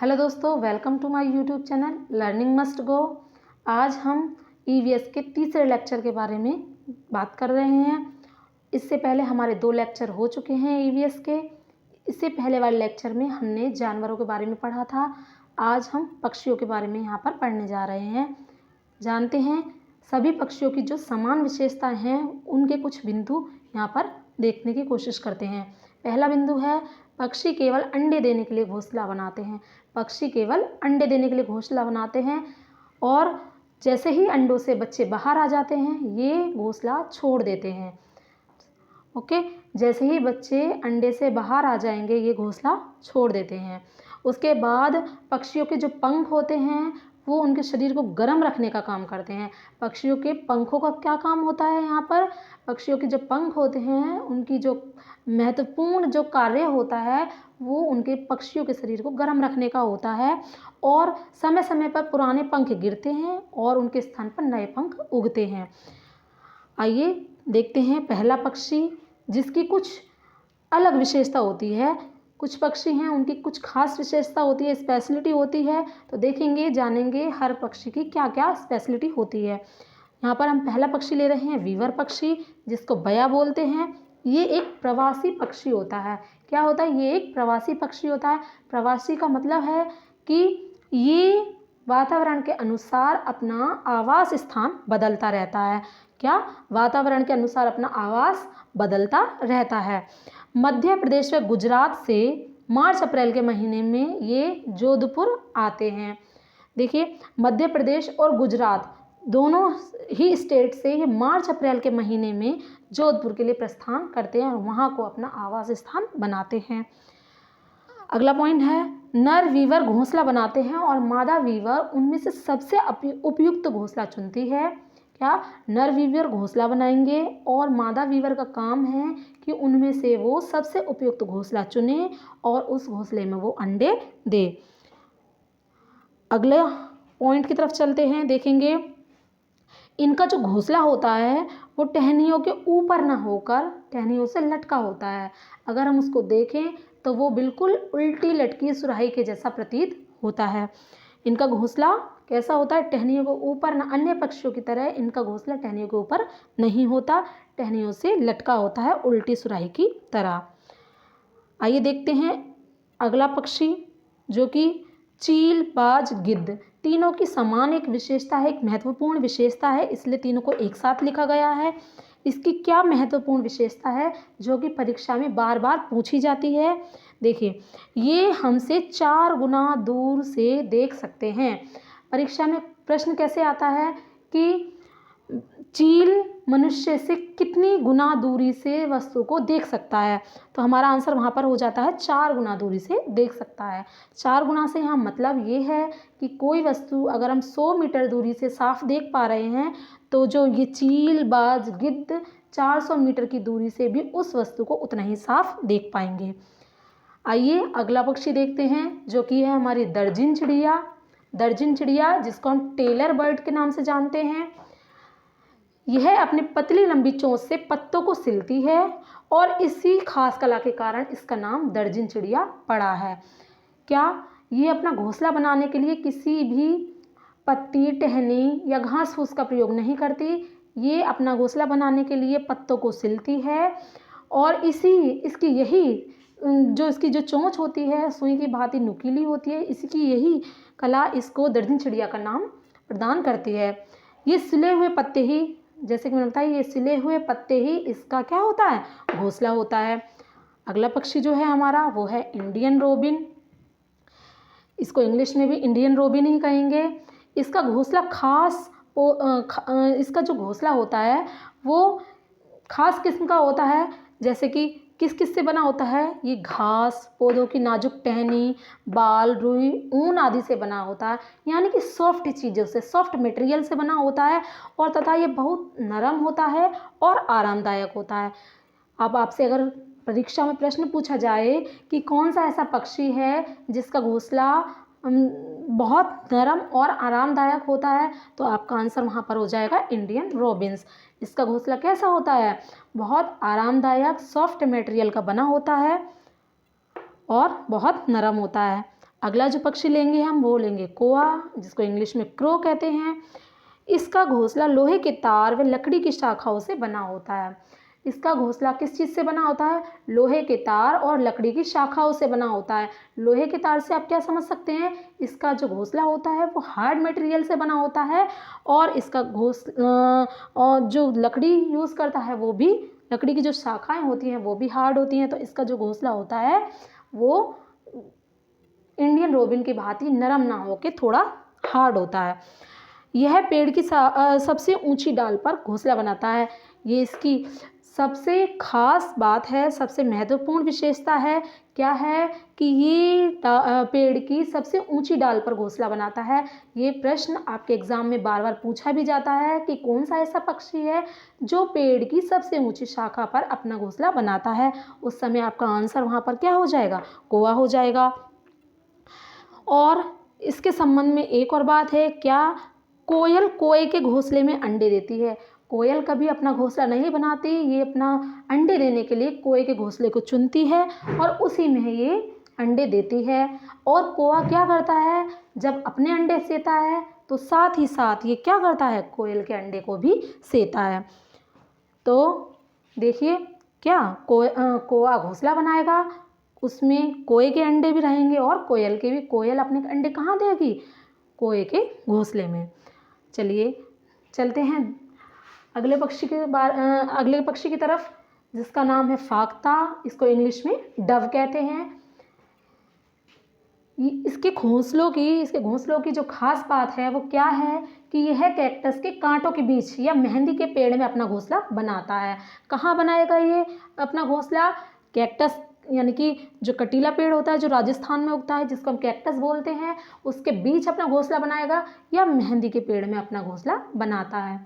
Hello दोस्तों, welcome to my YouTube channel learning must go. आज हम ईवीएस के तीसरे लेक्चर के बारे में बात कर रहे हैं। इससे पहले हमारे 2 लेक्चर हो चुके हैं ईवीएस के। इससे पहले वाले लेक्चर में हमने जानवरों के बारे में पढ़ा था। आज हम पक्षियों के बारे में यहाँ पर पढ़ने जा रहे हैं। जानते हैं सभी पक्षियों की जो समान विशेषताएं हैं उनके कुछ बिंदु यहाँ पर देखने की कोशिश करते हैं। पहला बिंदु है, पक्षी केवल अंडे देने के लिए घोंसला बनाते हैं। पक्षी केवल अंडे देने के लिए घोंसला बनाते हैं और जैसे ही अंडों से बच्चे बाहर आ जाते हैं ये घोंसला छोड़ देते हैं। ओके, जैसे ही बच्चे अंडे से बाहर आ जाएंगे ये घोंसला छोड़ देते हैं। उसके बाद पक्षियों के जो पंख होते हैं वो उनके शरीर को गर्म रखने का काम करते हैं। पक्षियों के पंखों का क्या काम होता है यहाँ पर? पक्षियों के जो पंख होते हैं उनकी जो महत्वपूर्ण जो कार्य होता है वो उनके पक्षियों के शरीर को गर्म रखने का होता है और समय समय पर पुराने पंख गिरते हैं और उनके स्थान पर नए पंख उगते हैं। आइए देखते हैं पहला पक्षी जिसकी कुछ अलग विशेषता होती है। कुछ पक्षी हैं उनकी कुछ खास विशेषता होती है, स्पेशलिटी होती है। तो देखेंगे जानेंगे हर पक्षी की क्या क्या स्पेशलिटी होती है। यहाँ पर हम पहला पक्षी ले रहे हैं वीवर पक्षी, जिसको बया बोलते हैं। ये एक प्रवासी पक्षी होता है। क्या होता है? ये एक प्रवासी पक्षी होता है। प्रवासी का मतलब है कि ये वातावरण के अनुसार अपना आवास स्थान बदलता रहता है। क्या? वातावरण के अनुसार अपना आवास बदलता रहता है। मध्य प्रदेश व गुजरात से मार्च अप्रैल के महीने में ये जोधपुर आते हैं। देखिए, मध्य प्रदेश और गुजरात दोनों ही स्टेट से ये मार्च अप्रैल के महीने में जोधपुर के लिए प्रस्थान करते हैं और वहाँ को अपना आवास स्थान बनाते हैं। अगला पॉइंट है, नर वीवर घोंसला बनाते हैं और मादा वीवर उनमें से सबसे उपयुक्त घोंसला चुनती है। क्या? नर वीवर घोंसला बनाएंगे और मादा वीवर का काम है कि उनमें से वो सबसे उपयुक्त घोंसला चुने और उस घोंसले में वो अंडे दे। अगले पॉइंट की तरफ चलते हैं। देखेंगे इनका जो घोंसला होता है वो टहनियों के ऊपर ना होकर टहनियों से लटका होता है। अगर हम उसको देखें तो वो बिल्कुल उल्टी लटकी सुराही के जैसा प्रतीत होता है। इनका घोंसला कैसा होता है? टहनियों के ऊपर ना। अन्य पक्षियों की तरह इनका घोंसला टहनियों के ऊपर नहीं होता, टहनियों से लटका होता है उल्टी सुराही की तरह। आइए देखते हैं अगला पक्षी जो कि चील, बाज, गिद्ध, तीनों की समान एक विशेषता है, एक महत्वपूर्ण विशेषता है, इसलिए तीनों को एक साथ लिखा गया है। इसकी क्या महत्वपूर्ण विशेषता है जो कि परीक्षा में बार बार पूछी जाती है? देखिए, ये हमसे 4 गुना दूर से देख सकते हैं। परीक्षा में प्रश्न कैसे आता है कि चील मनुष्य से कितनी गुना दूरी से वस्तु को देख सकता है? तो हमारा आंसर वहाँ पर हो जाता है 4 गुना दूरी से देख सकता है। 4 गुना से यहाँ मतलब ये है कि कोई वस्तु अगर हम 100 मीटर दूरी से साफ देख पा रहे हैं तो जो ये चील, बाज, गिद्ध 400 मीटर की दूरी से भी उस वस्तु को उतना ही साफ देख पाएंगे। आइए अगला पक्षी देखते हैं जो कि है हमारी दर्जिन चिड़िया। दर्जिन चिड़िया जिसको हम टेलर बर्ड के नाम से जानते हैं। यह अपनी पतली लंबी चोंच से पत्तों को सिलती है और इसी खास कला के कारण इसका नाम दर्जिन चिड़िया पड़ा है। क्या? ये अपना घोंसला बनाने के लिए किसी भी पत्ती, टहनी या घास फूस का प्रयोग नहीं करती। ये अपना घोंसला बनाने के लिए पत्तों को सिलती है और इसकी जो चोंच होती है सुई की भांति नुकीली होती है। इसकी यही कला इसको दर्जिन चिड़िया का नाम प्रदान करती है। ये सिले हुए पत्ते ही, जैसे कि मैंने बताया, ये सिले हुए पत्ते ही इसका क्या होता है? घोंसला होता है। अगला पक्षी जो है हमारा वो है इंडियन रोबिन। इसको इंग्लिश में भी इंडियन रोबिन ही कहेंगे। इसका घोंसला इसका जो घोंसला होता है वो खास किस्म का होता है। जैसे कि किस किस से बना होता है? ये घास, पौधों की नाजुक टहनी, बाल, रुई, ऊन आदि से बना होता है। यानी कि सॉफ्ट चीज़ों से, सॉफ्ट मटेरियल से बना होता है और तथा ये बहुत नरम होता है और आरामदायक होता है। अब आपसे अगर परीक्षा में प्रश्न पूछा जाए कि कौन सा ऐसा पक्षी है जिसका घोंसला बहुत नरम और आरामदायक होता है, तो आपका आंसर वहाँ पर हो जाएगा इंडियन रोबिन्स। इसका घोंसला कैसा होता है? बहुत आरामदायक, सॉफ्ट मटेरियल का बना होता है और बहुत नरम होता है। अगला जो पक्षी लेंगे हम वो लेंगे कौआ, जिसको इंग्लिश में क्रो कहते हैं। इसका घोंसला लोहे के तार व लकड़ी की शाखाओं से बना होता है। इसका घोंसला किस चीज़ से बना होता है? लोहे के तार और लकड़ी की शाखाओं से बना होता है। लोहे के तार से आप क्या समझ सकते हैं? इसका जो घोंसला होता है वो हार्ड मटेरियल से बना होता है, और इसका और जो लकड़ी यूज़ करता है वो भी, लकड़ी की जो शाखाएं होती हैं वो भी हार्ड होती हैं। तो इसका जो घोंसला होता है वो इंडियन रोबिन की भांति नरम ना होकर थोड़ा हार्ड होता है। यह पेड़ की सबसे ऊंची डाल पर घोंसला बनाता है। ये इसकी सबसे खास बात है, सबसे महत्वपूर्ण विशेषता है। क्या है? कि ये पेड़ की सबसे ऊंची डाल पर घोंसला बनाता है। ये प्रश्न आपके एग्जाम में बार बार पूछा भी जाता है कि कौन सा ऐसा पक्षी है जो पेड़ की सबसे ऊंची शाखा पर अपना घोंसला बनाता है। उस समय आपका आंसर वहाँ पर क्या हो जाएगा? कौवा हो जाएगा। और इसके संबंध में एक और बात है, क्या? कोयल कोए के घोंसले में अंडे देती है। कोयल कभी अपना घोंसला नहीं बनाती, ये अपना अंडे देने के लिए कोए के घोंसले को चुनती है और उसी में ये अंडे देती है। और कौवा क्या करता है? जब अपने अंडे सेता है तो साथ ही साथ ये क्या करता है? कोयल के अंडे को भी सेता है। तो देखिए, क्या कौवा घोंसला बनाएगा, उसमें कोए के अंडे भी रहेंगे और कोयल के भी। कोयल अपने अंडे कहाँ देगी? कोए के घोंसले में। चलिए चलते हैं अगले पक्षी की तरफ, जिसका नाम है फाख्ता। इसको इंग्लिश में डव कहते हैं। इसके घोंसलों की जो खास बात है वो क्या है? कि यह कैक्टस के कांटों के बीच या मेहंदी के पेड़ में अपना घोंसला बनाता है। कहाँ बनाएगा ये अपना घोंसला? कैक्टस यानी कि जो कटीला पेड़ होता है जो राजस्थान में उगता है, जिसको हम कैक्टस बोलते हैं, उसके बीच अपना घोंसला बनाएगा, या मेहंदी के पेड़ में अपना घोंसला बनाता है।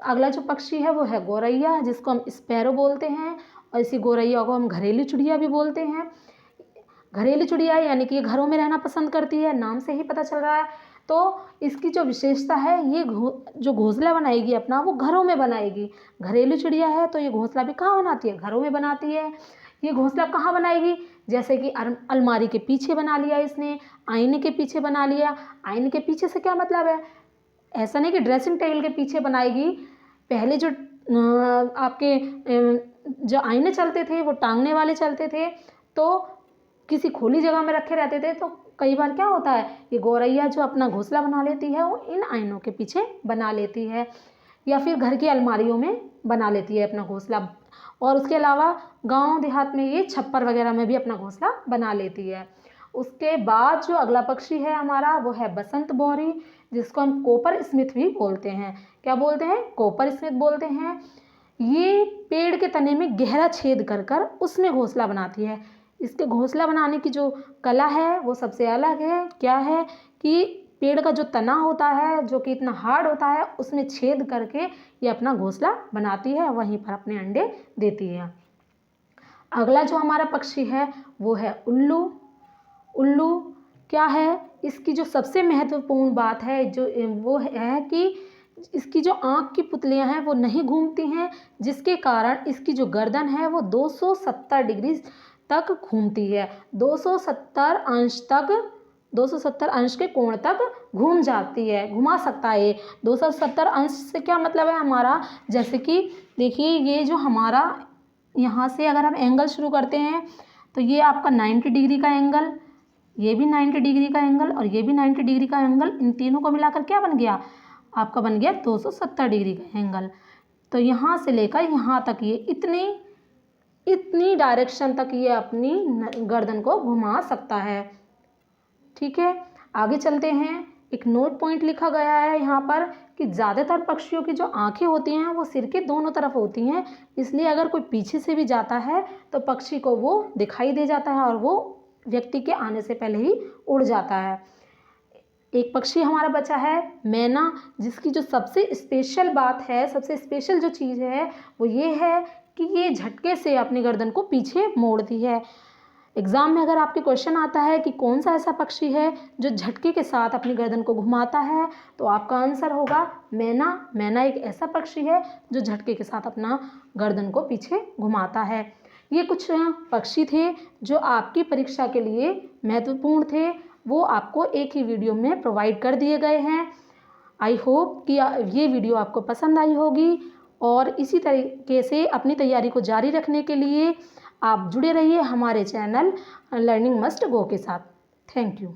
अगला जो पक्षी है वो है गौरैया, जिसको हम स्पैरो बोलते हैं, और इसी गौरैया को हम घरेलू चिड़िया भी बोलते हैं। घरेलू चिड़िया यानी कि ये घरों में रहना पसंद करती है, नाम से ही पता चल रहा है। तो इसकी जो विशेषता है, ये जो घोंसला बनाएगी अपना वो घरों में बनाएगी। घरेलू चिड़िया है तो ये घोंसला भी कहाँ बनाती है? घरों में बनाती है। ये घोंसला कहाँ बनाएगी? जैसे कि अलमारी के पीछे बना लिया इसने, आईने के पीछे बना लिया। आईने के पीछे से क्या मतलब है? ऐसा नहीं कि ड्रेसिंग टेबल के पीछे बनाएगी। पहले जो आपके जो आईने चलते थे वो टांगने वाले चलते थे, तो किसी खुली जगह में रखे रहते थे। तो कई बार क्या होता है, ये गौरैया जो अपना घोंसला बना लेती है वो इन आईनों के पीछे बना लेती है, या फिर घर की अलमारियों में बना लेती है अपना घोंसला। और उसके अलावा गांव देहात में ये छप्पर वगैरह में भी अपना घोंसला बना लेती है। उसके बाद जो अगला पक्षी है हमारा वो है बसंत बौरी, जिसको हम कोपर स्मिथ भी बोलते हैं। क्या बोलते हैं? कोपर स्मिथ बोलते हैं। ये पेड़ के तने में गहरा छेद कर कर उसमें घोंसला बनाती है। इसके घोंसला बनाने की जो कला है वो सबसे अलग है। क्या है? कि पेड़ का जो तना होता है जो कि इतना हार्ड होता है, उसमें छेद करके ये अपना घोंसला बनाती है, वहीं पर अपने अंडे देती है। अगला जो हमारा पक्षी है वो है उल्लू। उल्लू क्या है? इसकी जो सबसे महत्वपूर्ण बात है वो है कि इसकी जो आँख की पुतलियां हैं वो नहीं घूमती हैं, जिसके कारण इसकी जो गर्दन है वो 270 डिग्री तक घूमती है। 270 अंश के कोण तक घूम जाती है, घुमा सकता है ये। 270 अंश से क्या मतलब है हमारा? जैसे कि देखिए, ये जो हमारा यहाँ से अगर हम एंगल शुरू करते हैं तो ये आपका 90 डिग्री का एंगल, ये भी 90 डिग्री का एंगल और ये भी 90 डिग्री का एंगल, इन तीनों को मिलाकर क्या बन गया? आपका बन गया 270 डिग्री का एंगल। तो यहाँ से लेकर यहाँ तक ये इतनी डायरेक्शन तक ये अपनी गर्दन को घुमा सकता है। ठीक है, आगे चलते हैं। एक नोट पॉइंट लिखा गया है यहाँ पर कि ज़्यादातर पक्षियों की जो आंखें होती हैं वो सिर के दोनों तरफ होती हैं, इसलिए अगर कोई पीछे से भी जाता है तो पक्षी को वो दिखाई दे जाता है और वो व्यक्ति के आने से पहले ही उड़ जाता है। एक पक्षी हमारा बचा है मैना, जिसकी जो सबसे स्पेशल बात है, सबसे स्पेशल जो चीज़ है वो ये है कि ये झटके से अपनी गर्दन को पीछे मोड़ती है। एग्ज़ाम में अगर आपके क्वेश्चन आता है कि कौन सा ऐसा पक्षी है जो झटके के साथ अपनी गर्दन को घुमाता है, तो आपका आंसर होगा मैना। मैना एक ऐसा पक्षी है जो झटके के साथ अपना गर्दन को पीछे घुमाता है। ये कुछ पक्षी थे जो आपकी परीक्षा के लिए महत्वपूर्ण थे, वो आपको एक ही वीडियो में प्रोवाइड कर दिए गए हैं। आई होप कि ये वीडियो आपको पसंद आई होगी और इसी तरीके से अपनी तैयारी को जारी रखने के लिए आप जुड़े रहिए हमारे चैनल लर्निंग मस्ट गो के साथ। Thank you.